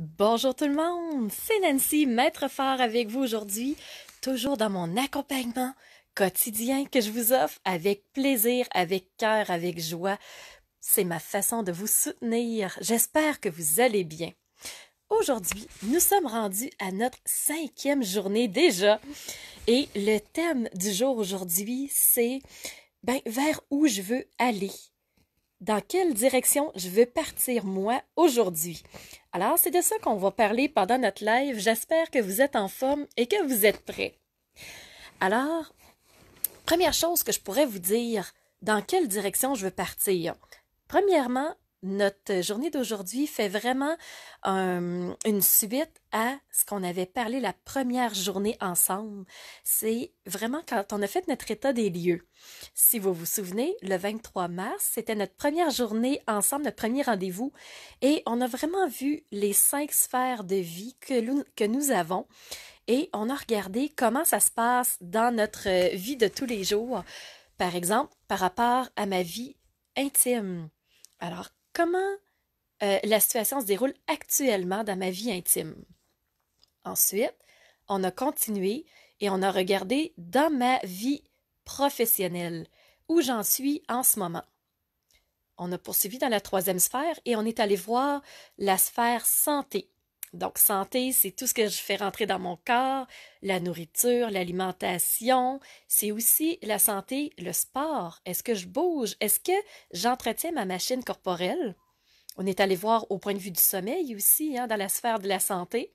Bonjour tout le monde, c'est Nancy, maître fort avec vous aujourd'hui, toujours dans mon accompagnement quotidien que je vous offre avec plaisir, avec cœur, avec joie. C'est ma façon de vous soutenir. J'espère que vous allez bien. Aujourd'hui, nous sommes rendus à notre 5e journée déjà et le thème du jour aujourd'hui, c'est vers où je veux aller. Dans quelle direction je veux partir, moi, aujourd'hui? Alors, c'est de ça qu'on va parler pendant notre live. J'espère que vous êtes en forme et que vous êtes prêts. Alors, première chose que je pourrais vous dire, dans quelle direction je veux partir? Premièrement, notre journée d'aujourd'hui fait vraiment une suite à ce qu'on avait parlé la première journée ensemble. C'est vraiment quand on a fait notre état des lieux. Si vous vous souvenez, le 23 mars, c'était notre première journée ensemble, notre premier rendez-vous, et on a vraiment vu les 5 sphères de vie que nous avons, et on a regardé comment ça se passe dans notre vie de tous les jours. Par exemple, par rapport à ma vie intime. Alors, comment la situation se déroule actuellement dans ma vie intime? Ensuite, on a continué et on a regardé dans ma vie professionnelle, où j'en suis en ce moment. On a poursuivi dans la 3e sphère et on est allé voir la sphère santé. Donc, santé, c'est tout ce que je fais rentrer dans mon corps, la nourriture, l'alimentation. C'est aussi la santé, le sport. Est-ce que je bouge? Est-ce que j'entretiens ma machine corporelle? On est allé voir au point de vue du sommeil aussi, dans la sphère de la santé.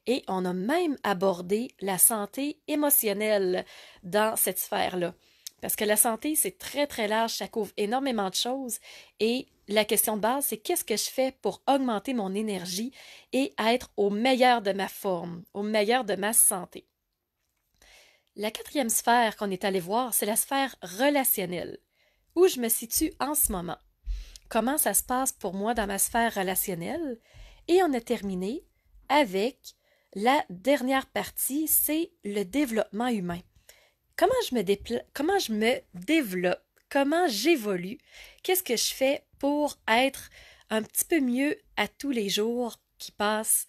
Et on a même abordé la santé émotionnelle dans cette sphère-là. Parce que la santé, c'est très, très large, ça couvre énormément de choses. Et la question de base, c'est qu'est-ce que je fais pour augmenter mon énergie et être au meilleur de ma forme, au meilleur de ma santé. La 4e sphère qu'on est allé voir, c'est la sphère relationnelle, où je me situe en ce moment. Comment ça se passe pour moi dans ma sphère relationnelle? Et on a terminé avec la dernière partie, c'est le développement humain. Comment je me développe? Comment j'évolue? Qu'est-ce que je fais pour être un petit peu mieux à tous les jours qui passent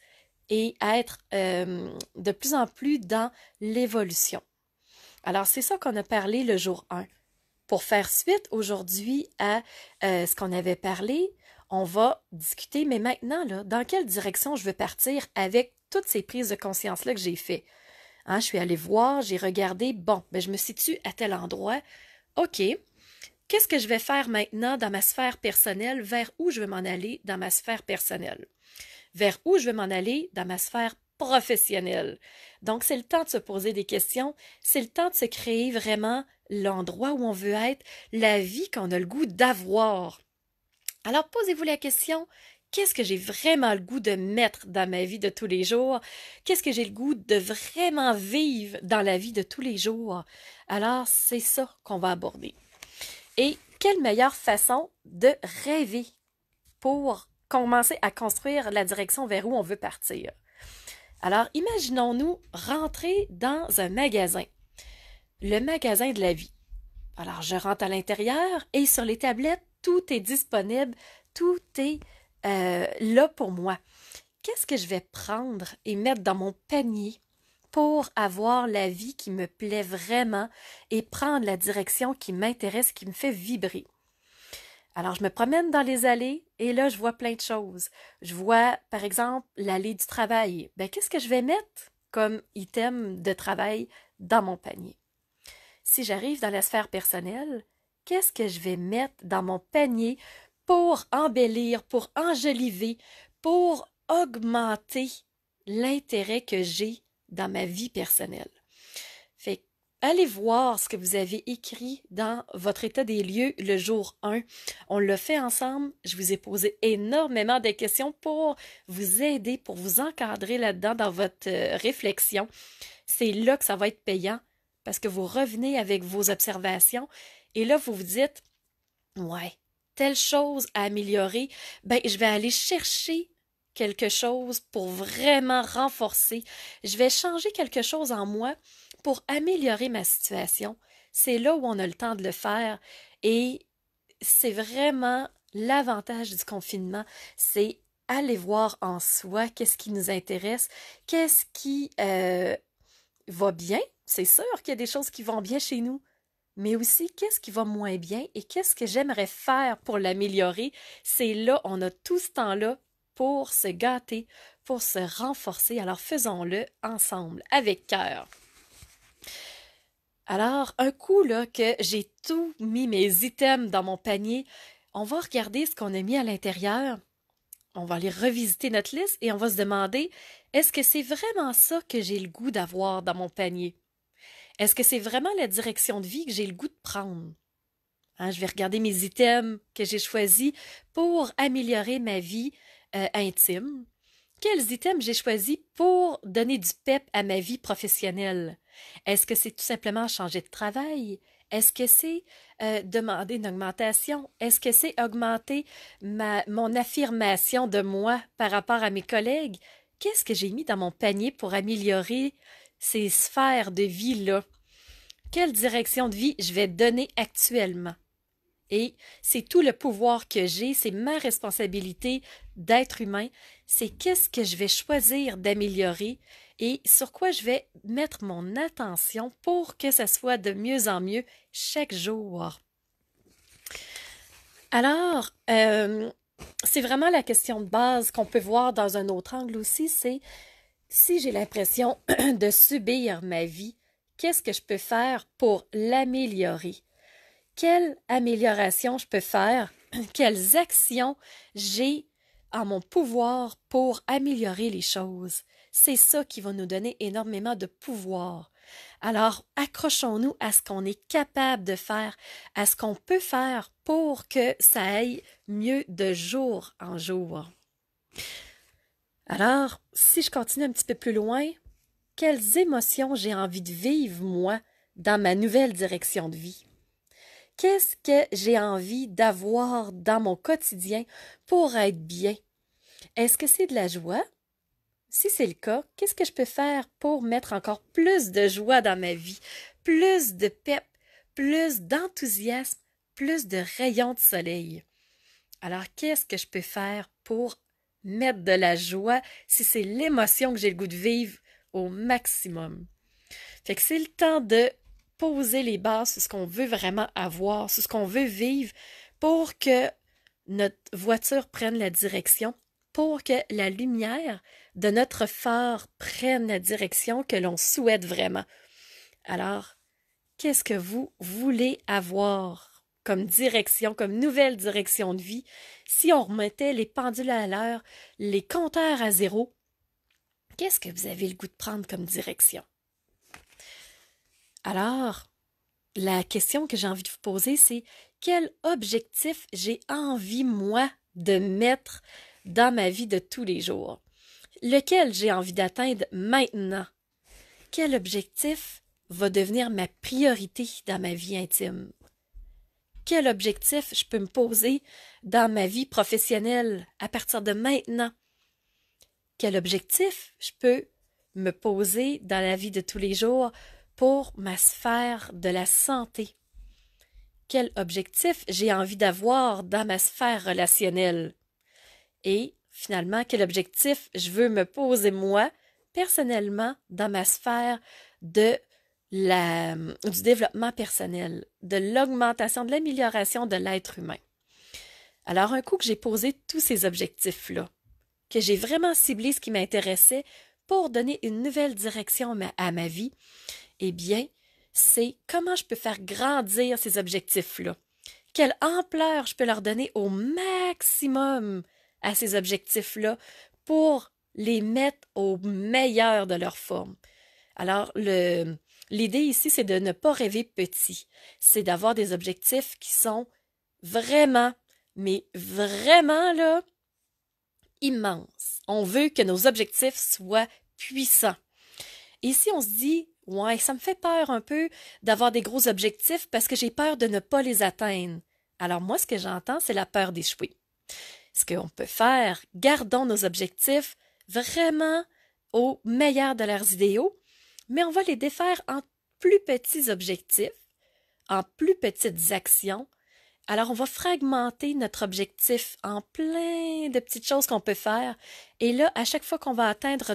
et être de plus en plus dans l'évolution? Alors, c'est ça qu'on a parlé le jour 1. Pour faire suite aujourd'hui à ce qu'on avait parlé, on va discuter, mais maintenant, là, dans quelle direction je veux partir avec toutes ces prises de conscience-là que j'ai fait. Je suis allée voir, j'ai regardé, je me situe à tel endroit. OK, qu'est-ce que je vais faire maintenant dans ma sphère personnelle? Vers où je veux m'en aller dans ma sphère personnelle? Vers où je veux m'en aller dans ma sphère professionnelle? Donc, c'est le temps de se poser des questions, c'est le temps de se créer vraiment l'endroit où on veut être, la vie qu'on a le goût d'avoir. Alors, posez-vous la question, qu'est-ce que j'ai vraiment le goût de mettre dans ma vie de tous les jours? Qu'est-ce que j'ai le goût de vraiment vivre dans la vie de tous les jours? Alors, c'est ça qu'on va aborder. Et quelle meilleure façon de rêver pour commencer à construire la direction vers où on veut partir? Alors, imaginons-nous rentrer dans un magasin, le magasin de la vie. Alors, je rentre à l'intérieur et sur les tablettes, tout est disponible, tout est là pour moi. Qu'est-ce que je vais prendre et mettre dans mon panier pour avoir la vie qui me plaît vraiment et prendre la direction qui m'intéresse, qui me fait vibrer? Alors, je me promène dans les allées et là, je vois plein de choses. Je vois, par exemple, l'allée du travail. Qu'est-ce que je vais mettre comme item de travail dans mon panier? Si j'arrive dans la sphère personnelle, qu'est-ce que je vais mettre dans mon panier pour embellir, pour enjoliver, pour augmenter l'intérêt que j'ai dans ma vie personnelle? Fait allez voir ce que vous avez écrit dans votre état des lieux le jour 1. On l'a fait ensemble. Je vous ai posé énormément de questions pour vous aider, pour vous encadrer là-dedans dans votre réflexion. C'est là que ça va être payant parce que vous revenez avec vos observations et là, vous vous dites, ouais, telle chose à améliorer, je vais aller chercher quelque chose pour vraiment renforcer. Je vais changer quelque chose en moi pour améliorer ma situation. C'est là où on a le temps de le faire et c'est vraiment l'avantage du confinement, c'est aller voir en soi qu'est-ce qui nous intéresse, qu'est-ce qui va bien. C'est sûr qu'il y a des choses qui vont bien chez nous, mais aussi qu'est-ce qui va moins bien et qu'est-ce que j'aimerais faire pour l'améliorer. C'est là, on a tout ce temps-là pour se gâter, pour se renforcer. Alors faisons-le ensemble, avec cœur. Alors, un coup là que j'ai tout mis mes items dans mon panier, on va regarder ce qu'on a mis à l'intérieur. On va aller revisiter notre liste et on va se demander, est-ce que c'est vraiment ça que j'ai le goût d'avoir dans mon panier? Est-ce que c'est vraiment la direction de vie que j'ai le goût de prendre? Hein, je vais regarder mes items que j'ai choisis pour améliorer ma vie intime. Quels items j'ai choisis pour donner du pep à ma vie professionnelle? Est-ce que c'est tout simplement changer de travail? Est-ce que c'est demander une augmentation? Est-ce que c'est augmenter mon affirmation de moi par rapport à mes collègues? Qu'est-ce que j'ai mis dans mon panier pour améliorer ces sphères de vie-là? Quelle direction de vie je vais donner actuellement? Et c'est tout le pouvoir que j'ai, c'est ma responsabilité d'être humain, c'est qu'est-ce que je vais choisir d'améliorer et sur quoi je vais mettre mon attention pour que ça soit de mieux en mieux chaque jour. Alors, c'est vraiment la question de base qu'on peut voir dans un autre angle aussi, c'est si j'ai l'impression de subir ma vie, qu'est-ce que je peux faire pour l'améliorer? Quelle amélioration je peux faire? Quelles actions j'ai en mon pouvoir pour améliorer les choses? C'est ça qui va nous donner énormément de pouvoir. Alors, accrochons-nous à ce qu'on est capable de faire, à ce qu'on peut faire pour que ça aille mieux de jour en jour. Alors, si je continue un petit peu plus loin, quelles émotions j'ai envie de vivre, moi, dans ma nouvelle direction de vie? Qu'est-ce que j'ai envie d'avoir dans mon quotidien pour être bien? Est-ce que c'est de la joie? Si c'est le cas, qu'est-ce que je peux faire pour mettre encore plus de joie dans ma vie, plus de pep, plus d'enthousiasme, plus de rayons de soleil? Alors, qu'est-ce que je peux faire pour mettre de la joie si c'est l'émotion que j'ai le goût de vivre au maximum? Fait que c'est le temps de poser les bases sur ce qu'on veut vraiment avoir, sur ce qu'on veut vivre pour que notre voiture prenne la direction, pour que la lumière de notre phare prenne la direction que l'on souhaite vraiment. Alors, qu'est-ce que vous voulez avoir comme direction, comme nouvelle direction de vie? Si on remettait les pendules à l'heure, les compteurs à zéro, qu'est-ce que vous avez le goût de prendre comme direction? Alors, la question que j'ai envie de vous poser, c'est quel objectif j'ai envie, moi, de mettre dans ma vie de tous les jours? Lequel j'ai envie d'atteindre maintenant? Quel objectif va devenir ma priorité dans ma vie intime? Quel objectif je peux me poser dans ma vie professionnelle à partir de maintenant? Quel objectif je peux me poser dans la vie de tous les jours pour ma sphère de la santé? Quel objectif j'ai envie d'avoir dans ma sphère relationnelle? Et finalement, quel objectif je veux me poser moi, personnellement, dans ma sphère du développement personnel, de l'augmentation, de l'amélioration de l'être humain? Alors, un coup que j'ai posé tous ces objectifs-là, que j'ai vraiment ciblé ce qui m'intéressait pour donner une nouvelle direction à ma vie, eh bien, c'est comment je peux faire grandir ces objectifs-là. Quelle ampleur je peux leur donner au maximum à ces objectifs-là pour les mettre au meilleur de leur forme. Alors, l'idée ici, c'est de ne pas rêver petit. C'est d'avoir des objectifs qui sont vraiment, mais vraiment, là, immenses. On veut que nos objectifs soient puissants. Et si on se dit, ouais, ça me fait peur un peu d'avoir des gros objectifs parce que j'ai peur de ne pas les atteindre. Alors moi, ce que j'entends, c'est la peur d'échouer. Ce qu'on peut faire, gardons nos objectifs vraiment au meilleur de leurs idéaux, mais on va les défaire en plus petits objectifs, en plus petites actions, Alors, on va fragmenter notre objectif en plein de petites choses qu'on peut faire. Et là, à chaque fois qu'on va atteindre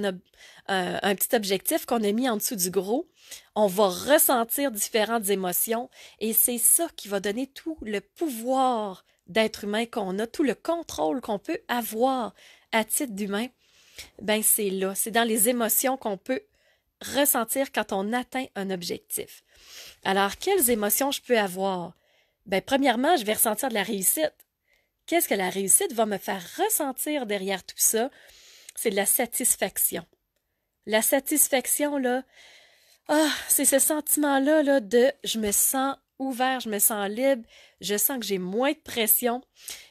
un petit objectif qu'on a mis en dessous du gros, on va ressentir différentes émotions. Et c'est ça qui va donner tout le pouvoir d'être humain qu'on a, tout le contrôle qu'on peut avoir à titre d'humain. Ben, c'est là, c'est dans les émotions qu'on peut ressentir quand on atteint un objectif. Alors, quelles émotions je peux avoir? Ben, premièrement, je vais ressentir de la réussite. Qu'est-ce que la réussite va me faire ressentir derrière tout ça? C'est de la satisfaction. La satisfaction, là, c'est ce sentiment-là, là, de je me sens ouvert, je me sens libre, je sens que j'ai moins de pression,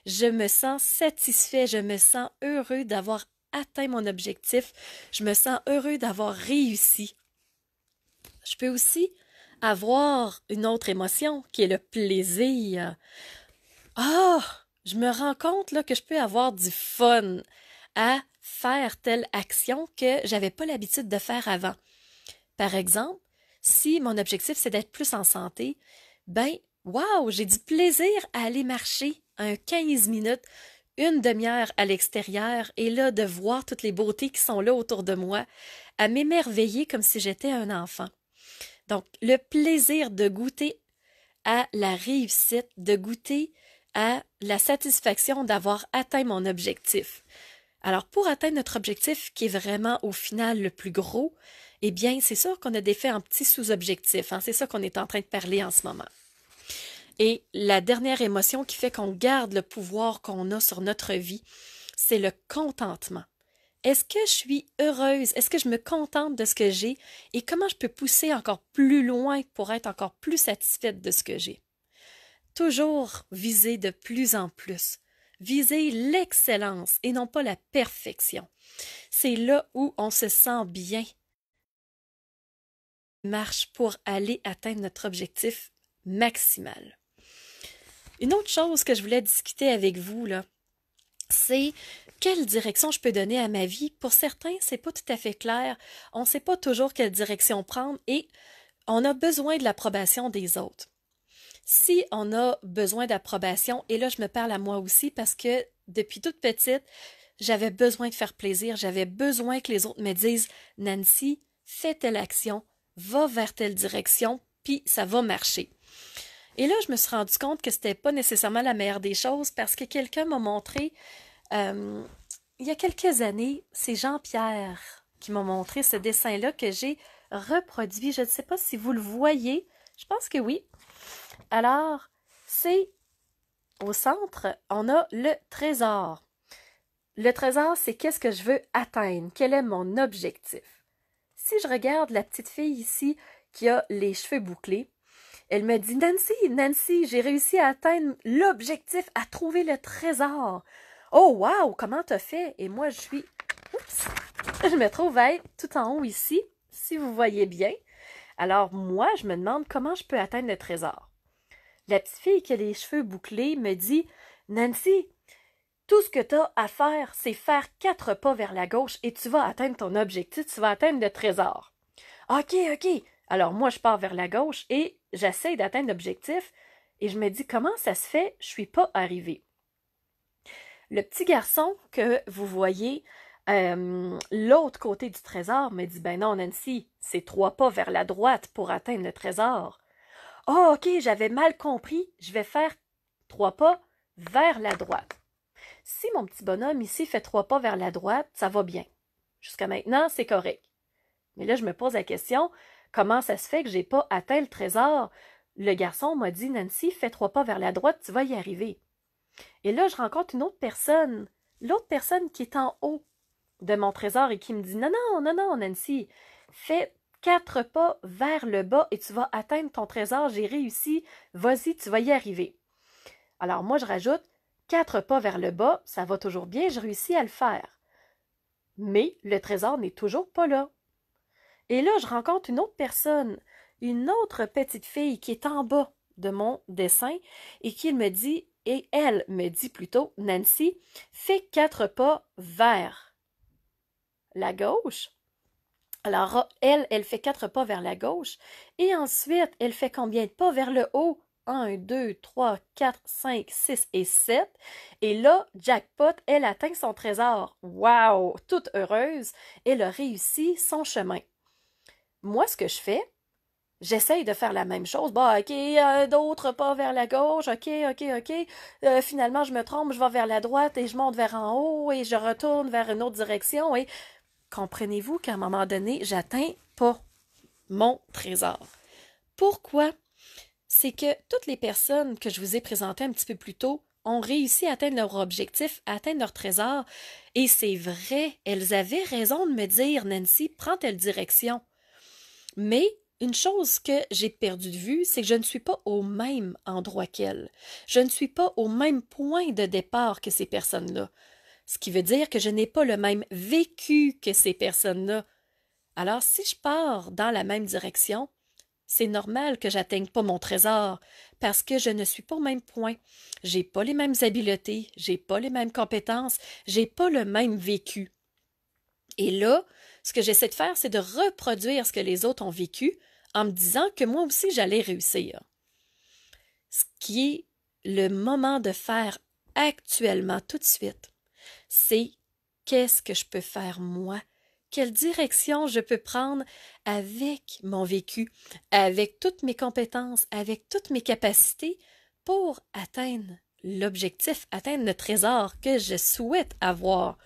je me sens satisfait, je me sens heureux d'avoir atteint mon objectif, je me sens heureux d'avoir réussi. Je peux aussi avoir une autre émotion qui est le plaisir. Je me rends compte là que je peux avoir du fun à faire telle action que j'avais pas l'habitude de faire avant. Par exemple, si mon objectif c'est d'être plus en santé, ben wow, j'ai du plaisir à aller marcher un 15 minutes, une demi-heure à l'extérieur et là de voir toutes les beautés qui sont là autour de moi, à m'émerveiller comme si j'étais un enfant. Donc, le plaisir de goûter à la réussite, de goûter à la satisfaction d'avoir atteint mon objectif. Alors, pour atteindre notre objectif, qui est vraiment au final le plus gros, eh bien, c'est sûr qu'on a des faits en petits sous-objectifs. C'est ça qu'on est en train de parler en ce moment. Et la dernière émotion qui fait qu'on garde le pouvoir qu'on a sur notre vie, c'est le contentement. Est-ce que je suis heureuse? Est-ce que je me contente de ce que j'ai? Et comment je peux pousser encore plus loin pour être encore plus satisfaite de ce que j'ai? Toujours viser de plus en plus. Viser l'excellence et non pas la perfection. C'est là où on se sent bien. Marche pour aller atteindre notre objectif maximal. Une autre chose que je voulais discuter avec vous, là, c'est quelle direction je peux donner à ma vie. Pour certains, c'est pas tout à fait clair. On ne sait pas toujours quelle direction prendre et on a besoin de l'approbation des autres. Si on a besoin d'approbation, et là je me parle à moi aussi parce que depuis toute petite, j'avais besoin de faire plaisir, j'avais besoin que les autres me disent « Nancy, fais telle action, va vers telle direction, puis ça va marcher ». Et là, je me suis rendu compte que c'était pas nécessairement la meilleure des choses parce que quelqu'un m'a montré, il y a quelques années, c'est Jean-Pierre qui m'a montré ce dessin-là que j'ai reproduit. Je ne sais pas si vous le voyez, je pense que oui. Alors, c'est au centre, on a le trésor. Le trésor, c'est qu'est-ce que je veux atteindre, quel est mon objectif. Si je regarde la petite fille ici qui a les cheveux bouclés, elle me dit « Nancy, j'ai réussi à atteindre l'objectif, à trouver le trésor. Oh, wow, comment t'as fait? » Et moi, je me trouve à être tout en haut ici, si vous voyez bien. Alors, moi, je me demande comment je peux atteindre le trésor. La petite fille qui a les cheveux bouclés me dit « Nancy, tout ce que tu as à faire, c'est faire 4 pas vers la gauche et tu vas atteindre ton objectif, tu vas atteindre le trésor. » OK. Alors moi, je pars vers la gauche et j'essaie d'atteindre l'objectif et je me dis comment ça se fait, je suis pas arrivée. Le petit garçon que vous voyez l'autre côté du trésor me dit ben non Nancy, c'est 3 pas vers la droite pour atteindre le trésor. Oh OK, j'avais mal compris, je vais faire 3 pas vers la droite. Si mon petit bonhomme ici fait 3 pas vers la droite, ça va bien. Jusqu'à maintenant, c'est correct. Mais là, je me pose la question, comment ça se fait que j'ai pas atteint le trésor? Le garçon m'a dit, Nancy, fais 3 pas vers la droite, tu vas y arriver. Et là, je rencontre une autre personne, l'autre personne qui est en haut de mon trésor et qui me dit, non, Nancy, fais 4 pas vers le bas et tu vas atteindre ton trésor, j'ai réussi, vas-y, tu vas y arriver. Alors moi, je rajoute, 4 pas vers le bas, ça va toujours bien, je réussis à le faire. Mais le trésor n'est toujours pas là. Et là, je rencontre une autre personne, une autre petite fille qui est en bas de mon dessin et elle me dit plutôt, Nancy, fais 4 pas vers la gauche. Alors, elle fait 4 pas vers la gauche et ensuite, elle fait combien de pas vers le haut? 1, 2, 3, 4, 5, 6 et 7. Et là, jackpot, elle atteint son trésor. Wow! Toute heureuse, elle a réussi son chemin. Moi, ce que je fais, j'essaye de faire la même chose. Bah, OK, d'autres pas vers la gauche. OK. Finalement, je me trompe, je vais vers la droite et je monte vers en haut et je retourne vers une autre direction. Et comprenez-vous qu'à un moment donné, j'atteins pas mon trésor. Pourquoi? C'est que toutes les personnes que je vous ai présentées un petit peu plus tôt ont réussi à atteindre leur objectif, à atteindre leur trésor. Et c'est vrai, elles avaient raison de me dire, Nancy, prends telle direction. Mais une chose que j'ai perdue de vue, c'est que je ne suis pas au même endroit qu'elles. Je ne suis pas au même point de départ que ces personnes-là. Ce qui veut dire que je n'ai pas le même vécu que ces personnes-là. Alors, si je pars dans la même direction, c'est normal que j'atteigne pas mon trésor parce que je ne suis pas au même point. J'ai pas les mêmes habiletés, j'ai pas les mêmes compétences, j'ai pas le même vécu. Et là, ce que j'essaie de faire, c'est de reproduire ce que les autres ont vécu en me disant que moi aussi j'allais réussir. Ce qui est le moment de faire actuellement, tout de suite, c'est qu'est-ce que je peux faire moi? Quelle direction je peux prendre avec mon vécu, avec toutes mes compétences, avec toutes mes capacités pour atteindre l'objectif, atteindre le trésor que je souhaite avoir.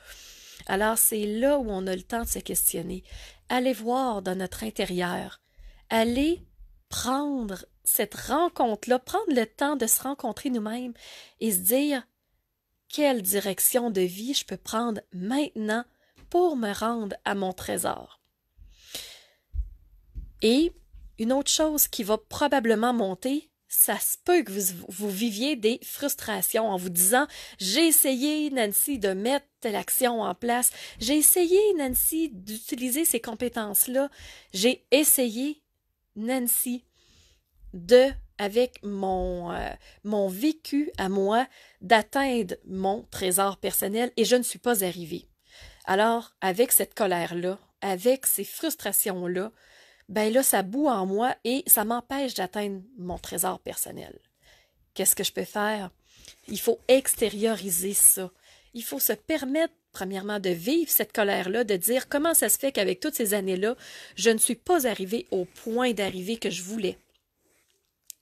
Alors c'est là où on a le temps de se questionner. Allez voir dans notre intérieur. Allez prendre cette rencontre-là, prendre le temps de se rencontrer nous-mêmes et se dire quelle direction de vie je peux prendre maintenant pour me rendre à mon trésor. Et une autre chose qui va probablement monter, ça se peut que vous viviez des frustrations en vous disant « J'ai essayé, Nancy, de mettre telle action en place. J'ai essayé, Nancy, d'utiliser ces compétences-là. J'ai essayé, Nancy, avec mon vécu à moi, d'atteindre mon trésor personnel et je ne suis pas arrivée. » Alors, avec cette colère-là, avec ces frustrations-là, ben là, ça bout en moi et ça m'empêche d'atteindre mon trésor personnel. Qu'est-ce que je peux faire? Il faut extérioriser ça. Il faut se permettre, premièrement, de vivre cette colère-là, de dire comment ça se fait qu'avec toutes ces années-là, je ne suis pas arrivée au point d'arrivée que je voulais.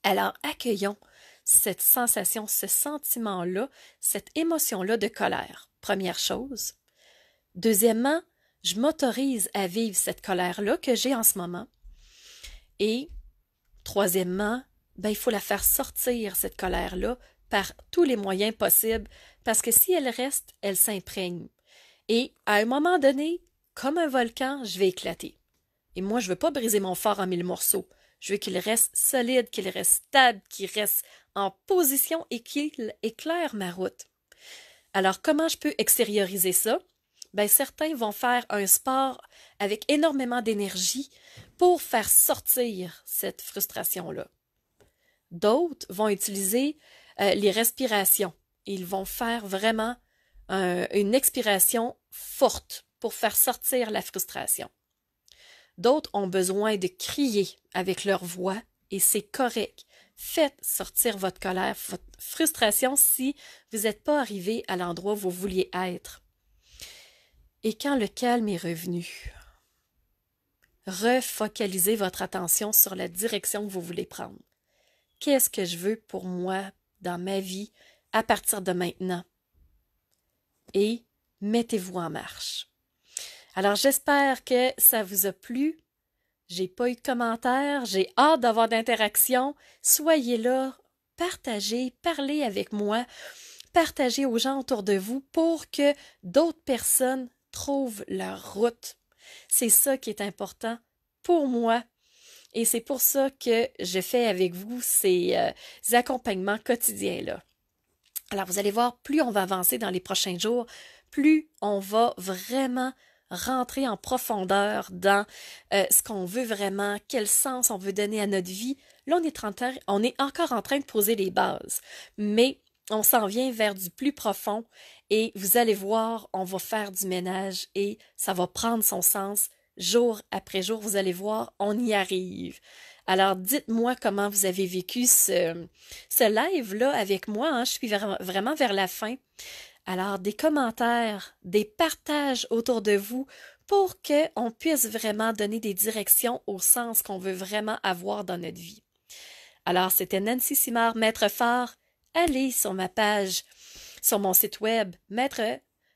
Alors, accueillons cette sensation, ce sentiment-là, cette émotion-là de colère. Première chose. Deuxièmement, je m'autorise à vivre cette colère-là que j'ai en ce moment. Et troisièmement, ben, il faut la faire sortir, cette colère-là, par tous les moyens possibles, parce que si elle reste, elle s'imprègne. Et à un moment donné, comme un volcan, je vais éclater. Et moi, je veux pas briser mon phare en 1000 morceaux. Je veux qu'il reste solide, qu'il reste stable, qu'il reste en position et qu'il éclaire ma route. Alors, comment je peux extérioriser ça? Ben, certains vont faire un sport avec énormément d'énergie pour faire sortir cette frustration-là. D'autres vont utiliser les respirations. Ils vont faire vraiment une expiration forte pour faire sortir la frustration. D'autres ont besoin de crier avec leur voix et c'est correct. Faites sortir votre colère, votre frustration si vous n'êtes pas arrivé à l'endroit où vous vouliez être. Et quand le calme est revenu, refocalisez votre attention sur la direction que vous voulez prendre. Qu'est-ce que je veux pour moi dans ma vie à partir de maintenant? Et mettez-vous en marche. Alors j'espère que ça vous a plu. J'ai pas eu de commentaires, j'ai hâte d'avoir d'interactions. Soyez là, partagez, parlez avec moi, partagez aux gens autour de vous pour que d'autres personnes trouvent leur route. C'est ça qui est important pour moi et c'est pour ça que je fais avec vous ces accompagnements quotidiens-là. Alors vous allez voir, plus on va avancer dans les prochains jours, plus on va vraiment rentrer en profondeur dans ce qu'on veut vraiment, quel sens on veut donner à notre vie. Là, on est encore en train de poser les bases, mais on s'en vient vers du plus profond et vous allez voir, on va faire du ménage et ça va prendre son sens jour après jour, vous allez voir, on y arrive. Alors, dites-moi comment vous avez vécu ce live-là avec moi, hein. Je suis vraiment vers la fin. Alors, des commentaires, des partages autour de vous pour qu'on puisse vraiment donner des directions au sens qu'on veut vraiment avoir dans notre vie. Alors, c'était Nancy Simard, Maître Phare. Allez sur ma page, sur mon site web,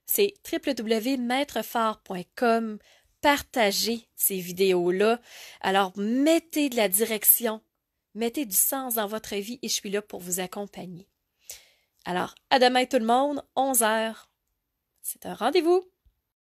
c'est www.maîtrephare.com. Partagez ces vidéos-là. Alors, mettez de la direction, mettez du sens dans votre vie et je suis là pour vous accompagner. Alors, à demain tout le monde, 11 heures. C'est un rendez-vous.